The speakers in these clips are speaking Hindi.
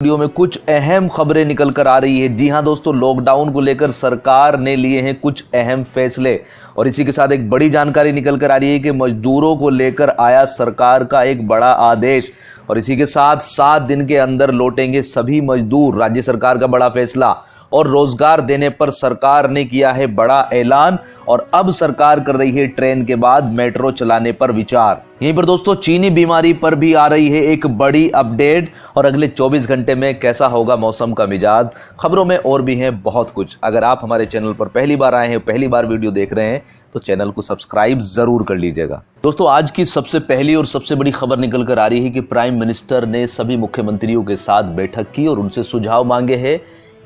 नौकरियों में कुछ अहम खबरें निकल कर आ रही है। जी हां दोस्तों, लॉकडाउन को लेकर सरकार ने लिए हैं कुछ अहम फैसले और इसी के साथ एक बड़ी जानकारी निकल कर आ रही है कि मजदूरों को लेकर आया सरकार का एक बड़ा आदेश और इसी के साथ 7 दिन के अंदर लौटेंगे सभी मजदूर। राज्य सरकार का बड़ा फैसला और रोजगार देने पर सरकार ने किया है बड़ा ऐलान और अब सरकार कर रही है ट्रेन के बाद मेट्रो चलाने पर विचार। यहीं पर दोस्तों चीनी बीमारी पर भी आ रही है एक बड़ी अपडेट और अगले 24 घंटे में कैसा होगा मौसम का मिजाज। खबरों में और भी है बहुत कुछ। अगर आप हमारे चैनल पर पहली बार आए हैं, पहली बार वीडियो देख रहे हैं तो चैनल को सब्सक्राइब जरूर कर लीजिएगा। दोस्तों आज की सबसे पहली और सबसे बड़ी खबर निकल कर आ रही है कि प्राइम मिनिस्टर ने सभी मुख्यमंत्रियों के साथ बैठक की और उनसे सुझाव मांगे हैं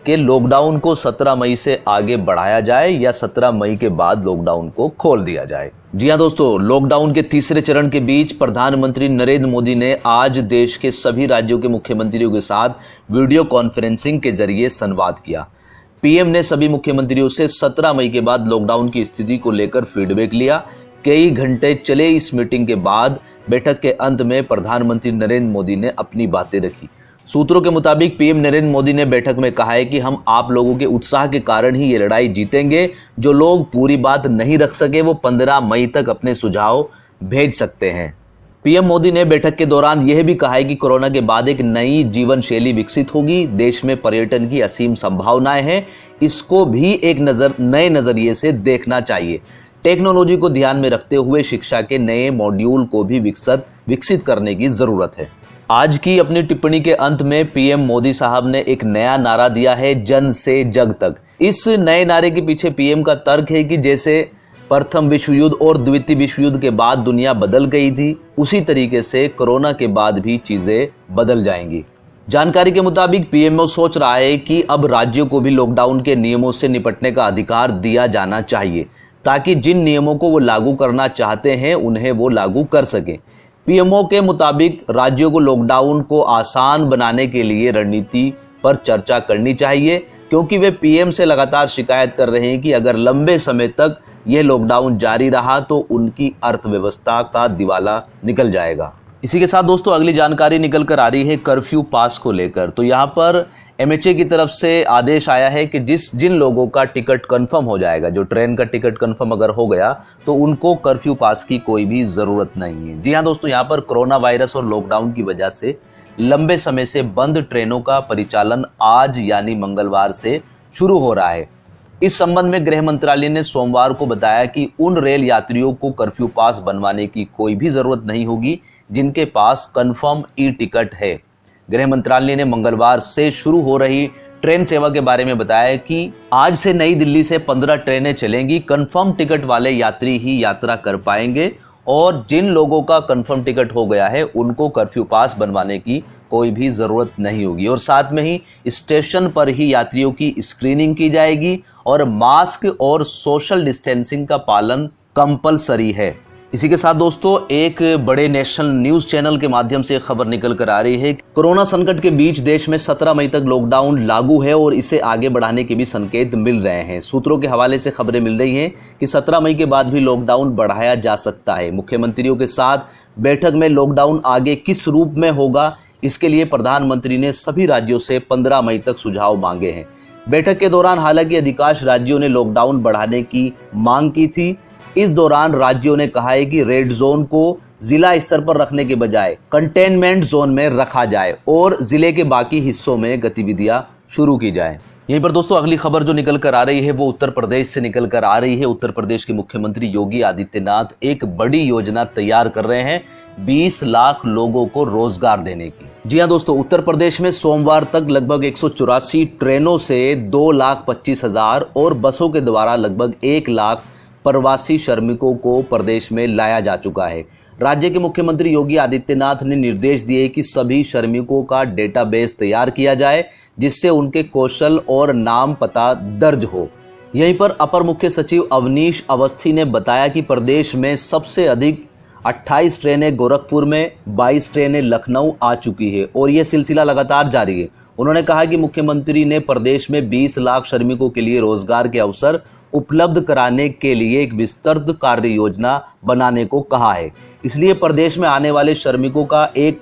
कि लॉकडाउन को 17 मई से आगे बढ़ाया जाए या 17 मई के बाद लॉकडाउन को खोल दिया जाए। जी हां दोस्तों, लॉकडाउन के तीसरे चरण के बीच प्रधानमंत्री नरेंद्र मोदी ने आज देश के सभी राज्यों के मुख्यमंत्रियों के साथ वीडियो कॉन्फ्रेंसिंग के जरिए संवाद किया। पीएम ने सभी मुख्यमंत्रियों से 17 मई के बाद लॉकडाउन की स्थिति को लेकर फीडबैक लिया। कई घंटे चले इस मीटिंग के बाद बैठक के अंत में प्रधानमंत्री नरेंद्र मोदी ने अपनी बातें रखी। सूत्रों के मुताबिक पीएम नरेंद्र मोदी ने बैठक में कहा है कि हम आप लोगों के उत्साह के कारण ही ये लड़ाई जीतेंगे। जो लोग पूरी बात नहीं रख सके वो 15 मई तक अपने सुझाव भेज सकते हैं। पीएम मोदी ने बैठक के दौरान यह भी कहा है कि कोरोना के बाद एक नई जीवन शैली विकसित होगी। देश में पर्यटन की असीम संभावनाएं हैं, इसको भी एक नए नजरिए से देखना चाहिए। टेक्नोलॉजी को ध्यान में रखते हुए शिक्षा के नए मॉड्यूल को भी विकसित करने की जरूरत है। आज की अपनी टिप्पणी के अंत में पीएम मोदी साहब ने एक नया नारा दिया है, जन से जग तक। इस नए नारे के पीछे पीएम का तर्क है कि जैसे प्रथम विश्व युद्ध और द्वितीय विश्व युद्ध के बाद दुनिया बदल गई थी, उसी तरीके से कोरोना के बाद भी चीजें बदल जाएंगी। जानकारी के मुताबिक पीएमओ सोच रहा है कि अब राज्यों को भी लॉकडाउन के नियमों से निपटने का अधिकार दिया जाना चाहिए ताकि जिन नियमों को वो लागू करना चाहते हैं उन्हें वो लागू कर सकें। पीएमओ के मुताबिक राज्यों को लॉकडाउन को आसान बनाने के लिए रणनीति पर चर्चा करनी चाहिए क्योंकि वे पीएम से लगातार शिकायत कर रहे हैं कि अगर लंबे समय तक यह लॉकडाउन जारी रहा तो उनकी अर्थव्यवस्था का दिवाला निकल जाएगा। इसी के साथ दोस्तों अगली जानकारी निकल कर आ रही है कर्फ्यू पास को लेकर। तो यहाँ पर एमएचए की तरफ से आदेश आया है कि जिन लोगों का टिकट कंफर्म हो जाएगा, जो ट्रेन का टिकट कंफर्म अगर हो गया तो उनको कर्फ्यू पास की कोई भी जरूरत नहीं है। जी हाँ दोस्तों, यहाँ पर कोरोना वायरस और लॉकडाउन की वजह से लंबे समय से बंद ट्रेनों का परिचालन आज यानी मंगलवार से शुरू हो रहा है। इस संबंध में गृह मंत्रालय ने सोमवार को बताया कि उन रेल यात्रियों को कर्फ्यू पास बनवाने की कोई भी जरूरत नहीं होगी जिनके पास कंफर्म ई टिकट है। गृह मंत्रालय ने मंगलवार से शुरू हो रही ट्रेन सेवा के बारे में बताया कि आज से नई दिल्ली से 15 ट्रेनें चलेंगी। कंफर्म टिकट वाले यात्री ही यात्रा कर पाएंगे और जिन लोगों का कंफर्म टिकट हो गया है उनको कर्फ्यू पास बनवाने की कोई भी जरूरत नहीं होगी और साथ में ही स्टेशन पर ही यात्रियों की स्क्रीनिंग की जाएगी और मास्क और सोशल डिस्टेंसिंग का पालन कंपलसरी है। इसी के साथ दोस्तों एक बड़े नेशनल न्यूज चैनल के माध्यम से खबर निकल कर आ रही है। कोरोना संकट के बीच देश में 17 मई तक लॉकडाउन लागू है और इसे आगे बढ़ाने के भी संकेत मिल रहे हैं। सूत्रों के हवाले से खबरें मिल रही हैं कि 17 मई के बाद भी लॉकडाउन बढ़ाया जा सकता है। मुख्यमंत्रियों के साथ बैठक में लॉकडाउन आगे किस रूप में होगा, इसके लिए प्रधानमंत्री ने सभी राज्यों से 15 मई तक सुझाव मांगे हैं। बैठक के दौरान हालांकि अधिकांश राज्यों ने लॉकडाउन बढ़ाने की मांग की थी। इस दौरान राज्यों ने कहा है कि रेड जोन को जिला स्तर पर रखने के बजाय कंटेनमेंट जोन में रखा जाए और जिले के बाकी हिस्सों में गतिविधियां शुरू की जाए। यहीं पर दोस्तों अगली खबर जो निकल कर आ रही है वो उत्तर प्रदेश से निकल कर आ रही है। उत्तर प्रदेश के मुख्यमंत्री योगी आदित्यनाथ एक बड़ी योजना तैयार कर रहे हैं 20 लाख लोगों को रोजगार देने की। जी हाँ दोस्तों, उत्तर प्रदेश में सोमवार तक लगभग 184 ट्रेनों से 2,25,000 और बसों के द्वारा लगभग 1 लाख प्रवासी श्रमिकों को प्रदेश में लाया जा चुका है। राज्य के मुख्यमंत्री योगी आदित्यनाथ ने निर्देश दिए कि सभी श्रमिकों का डेटाबेस तैयार किया जाए जिससे उनके कौशल और नाम पता दर्ज हो। यहीं पर अपर मुख्य सचिव अवनीश अवस्थी ने बताया कि प्रदेश में सबसे अधिक 28 ट्रेनें गोरखपुर में, 22 ट्रेनें लखनऊ आ चुकी है और यह सिलसिला लगातार जारी है। उन्होंने कहा कि मुख्यमंत्री ने प्रदेश में 20 लाख श्रमिकों के लिए रोजगार के अवसर उपलब्ध कराने के लिए एक विस्तृत कार्य योजना बनाने को कहा है। इसलिए प्रदेश में आने वाले श्रमिकों का एक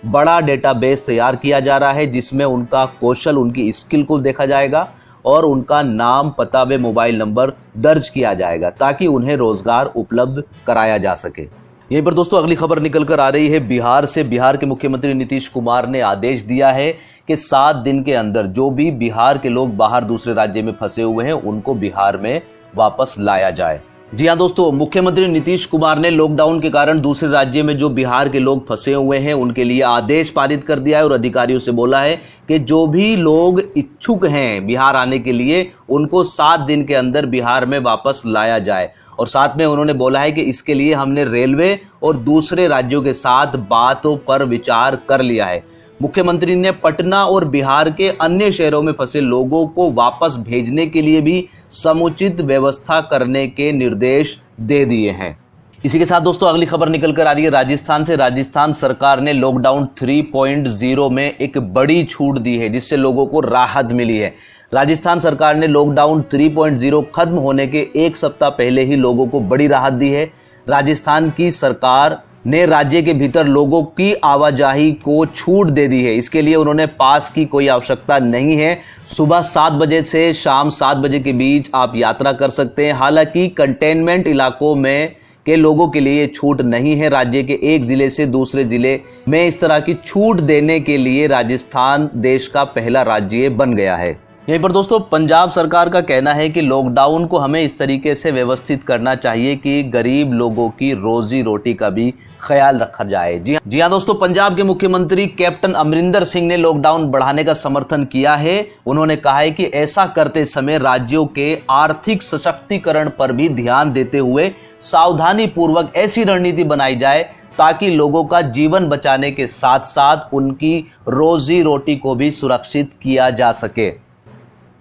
बड़ा डेटाबेस तैयार किया जा रहा है जिसमें उनका कौशल, उनकी स्किल को देखा जाएगा और उनका नाम, पता व मोबाइल नंबर दर्ज किया जाएगा ताकि उन्हें रोजगार उपलब्ध कराया जा सके। यहीं पर दोस्तों अगली खबर निकल कर आ रही है बिहार से। बिहार के मुख्यमंत्री नीतीश कुमार ने आदेश दिया है कि 7 दिन के अंदर जो भी बिहार के लोग बाहर दूसरे राज्य में फंसे हुए हैं उनको बिहार में वापस लाया जाए। जी हाँ दोस्तों, मुख्यमंत्री नीतीश कुमार ने लॉकडाउन के कारण दूसरे राज्य में जो बिहार के लोग फंसे हुए हैं उनके लिए आदेश पारित कर दिया है और अधिकारियों से बोला है कि जो भी लोग इच्छुक हैं बिहार आने के लिए उनको 7 दिन के अंदर बिहार में वापस लाया जाए। और साथ में उन्होंने बोला है कि इसके लिए हमने रेलवे और दूसरे राज्यों के साथ बातों पर विचार कर लिया है। मुख्यमंत्री ने पटना और बिहार के अन्य शहरों में फंसे लोगों को वापस भेजने के लिए भी समुचित व्यवस्था करने के निर्देश दे दिए हैं। इसी के साथ दोस्तों अगली खबर निकल कर आ रही है राजस्थान से। राजस्थान सरकार ने लॉकडाउन 3.0 में एक बड़ी छूट दी है जिससे लोगों को राहत मिली है। राजस्थान सरकार ने लॉकडाउन 3.0 खत्म होने के 1 सप्ताह पहले ही लोगों को बड़ी राहत दी है। राजस्थान की सरकार ने राज्य के भीतर लोगों की आवाजाही को छूट दे दी है। इसके लिए उन्होंने पास की कोई आवश्यकता नहीं है। सुबह 7 बजे से शाम 7 बजे के बीच आप यात्रा कर सकते हैं। हालांकि कंटेनमेंट इलाकों में के लोगों के लिए छूट नहीं है। राज्य के एक जिले से दूसरे जिले में इस तरह की छूट देने के लिए राजस्थान देश का पहला राज्य बन गया है। यहीं पर दोस्तों पंजाब सरकार का कहना है कि लॉकडाउन को हमें इस तरीके से व्यवस्थित करना चाहिए कि गरीब लोगों की रोजी रोटी का भी ख्याल रखा जाए। जी हाँ दोस्तों, पंजाब के मुख्यमंत्री कैप्टन अमरिंदर सिंह ने लॉकडाउन बढ़ाने का समर्थन किया है। उन्होंने कहा है कि ऐसा करते समय राज्यों के आर्थिक सशक्तिकरण पर भी ध्यान देते हुए सावधानी पूर्वक ऐसी रणनीति बनाई जाए ताकि लोगों का जीवन बचाने के साथ साथ उनकी रोजी रोटी को भी सुरक्षित किया जा सके।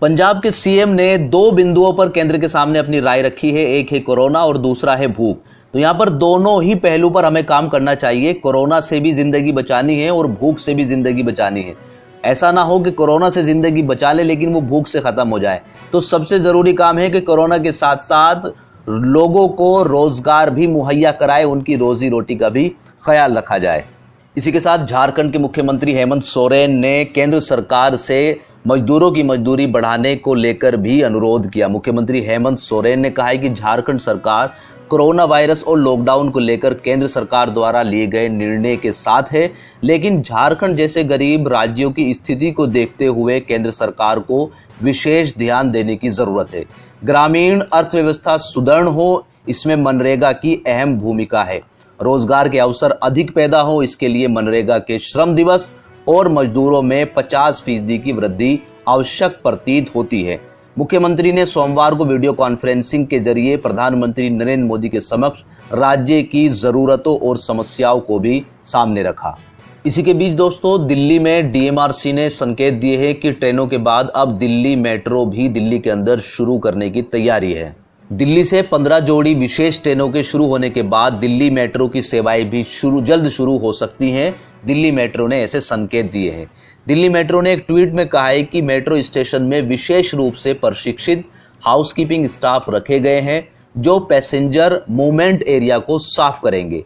पंजाब के सीएम ने 2 बिंदुओं पर केंद्र के सामने अपनी राय रखी है। एक है कोरोना और दूसरा है भूख। तो यहां पर दोनों ही पहलू पर हमें काम करना चाहिए। कोरोना से भी जिंदगी बचानी है और भूख से भी जिंदगी बचानी है। ऐसा ना हो कि कोरोना से जिंदगी बचा ले लेकिन वो भूख से खत्म हो जाए। तो सबसे जरूरी काम है कि कोरोना के साथ साथ लोगों को रोजगार भी मुहैया कराए, उनकी रोजी रोटी का भी ख्याल रखा जाए। इसी के साथ झारखंड के मुख्यमंत्री हेमंत सोरेन ने केंद्र सरकार से मजदूरों की मजदूरी बढ़ाने को लेकर भी अनुरोध किया। मुख्यमंत्री हेमंत सोरेन ने कहा है कि झारखंड सरकार कोरोना वायरस और लॉकडाउन को लेकर केंद्र सरकार द्वारा लिए गए निर्णय के साथ है, लेकिन झारखंड जैसे गरीब राज्यों की स्थिति को देखते हुए केंद्र सरकार को विशेष ध्यान देने की जरूरत है। ग्रामीण अर्थव्यवस्था सुदृढ़ हो, इसमें मनरेगा की अहम भूमिका है। रोजगार के अवसर अधिक पैदा हो, इसके लिए मनरेगा के श्रम दिवस और मजदूरों में 50% की वृद्धि आवश्यक प्रतीत होती है। मुख्यमंत्री ने सोमवार को वीडियो कॉन्फ्रेंसिंग के जरिए प्रधानमंत्री नरेंद्र मोदी के समक्ष राज्य की जरूरतों और समस्याओं को भी सामने रखा। इसी के बीच दोस्तों दिल्ली में डीएमआरसी ने संकेत दिए हैं कि ट्रेनों के बाद अब दिल्ली मेट्रो भी दिल्ली के अंदर शुरू करने की तैयारी है। दिल्ली से 15 जोड़ी विशेष ट्रेनों के शुरू होने के बाद दिल्ली मेट्रो की सेवाएं भी जल्द शुरू हो सकती हैं। दिल्ली मेट्रो ने ऐसे संकेत दिए हैं। दिल्ली मेट्रो ने एक ट्वीट में कहा है कि मेट्रो स्टेशन में विशेष रूप से प्रशिक्षित हाउसकीपिंग स्टाफ रखे गए हैं जो पैसेंजर मूवमेंट एरिया को साफ करेंगे।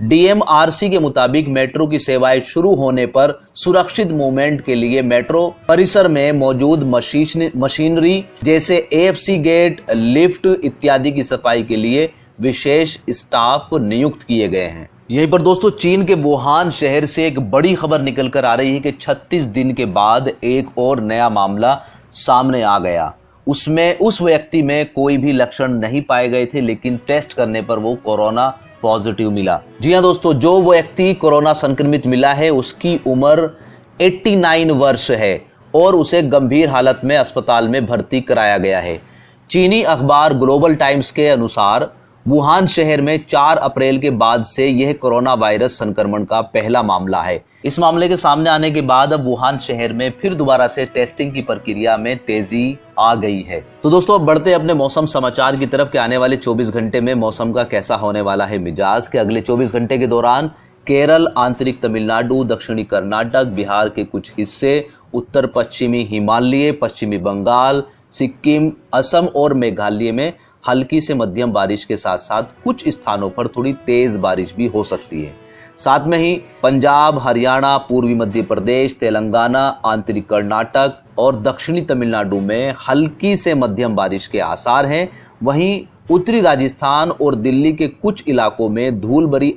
डीएमआरसी के मुताबिक मेट्रो की सेवाएं शुरू होने पर सुरक्षित मूवमेंट के लिए मेट्रो परिसर में मौजूद मशीनरी जैसे एएफसी गेट, लिफ्ट इत्यादि की सफाई के लिए विशेष स्टाफ नियुक्त किए गए हैं। यहीं पर दोस्तों चीन के वुहान शहर से एक बड़ी खबर निकल कर आ रही है कि 36 दिन के बाद एक और नया मामला सामने आ गया। उसमें उस व्यक्ति में कोई भी लक्षण नहीं पाए गए थे, लेकिन टेस्ट करने पर वो कोरोना पॉजिटिव मिला। जी हाँ दोस्तों, जो व्यक्ति कोरोना संक्रमित मिला है उसकी उम्र 89 वर्ष है और उसे गंभीर हालत में अस्पताल में भर्ती कराया गया है। चीनी अखबार ग्लोबल टाइम्स के अनुसार वुहान शहर में 4 अप्रैल के बाद से यह कोरोना वायरस संक्रमण का पहला मामला है। इस मामले के सामने आने के बाद अब वुहान शहर में फिर दोबारा से टेस्टिंग की प्रक्रिया में तेजी आ गई है। तो दोस्तों अब बढ़ते अपने मौसम समाचार की तरफ कि आने वाले 24 घंटे में मौसम का कैसा होने वाला है मिजाज के। अगले 24 घंटे के दौरान केरल, आंतरिक तमिलनाडु, दक्षिणी कर्नाटक, बिहार के कुछ हिस्से, उत्तर पश्चिमी हिमालय, पश्चिमी बंगाल, सिक्किम, असम और मेघालय में हल्की से मध्यम बारिश के साथ साथ कुछ स्थानों पर थोड़ी तेज बारिश भी हो सकती है। साथ में ही पंजाब, हरियाणा, पूर्वी मध्य प्रदेश, तेलंगाना, आंतरिक कर्नाटक और दक्षिणी तमिलनाडु में हल्की से मध्यम बारिश के आसार हैं। वहीं उत्तरी राजस्थान और दिल्ली के कुछ इलाकों में धूल भरी